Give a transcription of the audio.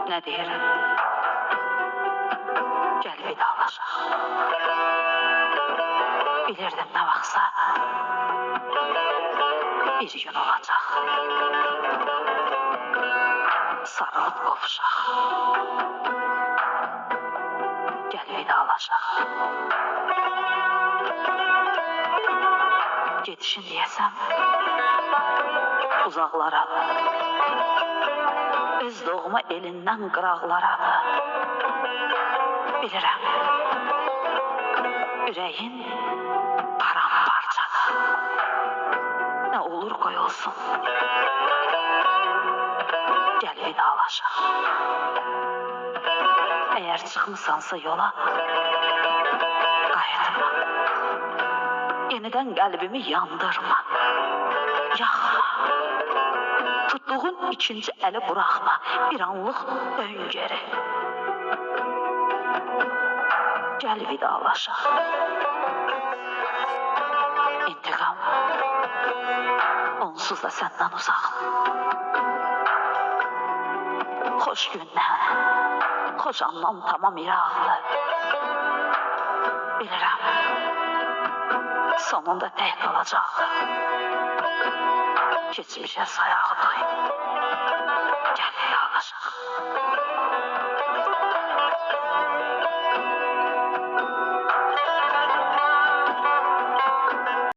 Nə deyirəm? Gəl vidalaşaq. Bilirdim nə vaxtsa bir gün olacaq. Sarılıb qovuşaq. Gəl vidalaşaq. Gedişin deyəsəm uzaqlaradır. Öz doğma elindən qıraqlaradır. Bilirəm, ürəyin paramparçadır. Nə olur qoy olsun. Gəl vidalaşaq. Əgər çıxmısansa yola, qayıtma. Yenidən qəlbimi yandırma. Yaxma. Tutduğun ikinci əli buraxma. Bir anlıq dön geri. Gəl vidalaşaq. İntiqam onsuz da səndən uzaq. Xoş gündən, xoş andan tamam iraqlı. Bilirəm, sonunda tək qalacaq. Keçmişə sayağı duy. Gəl vidalaşaq.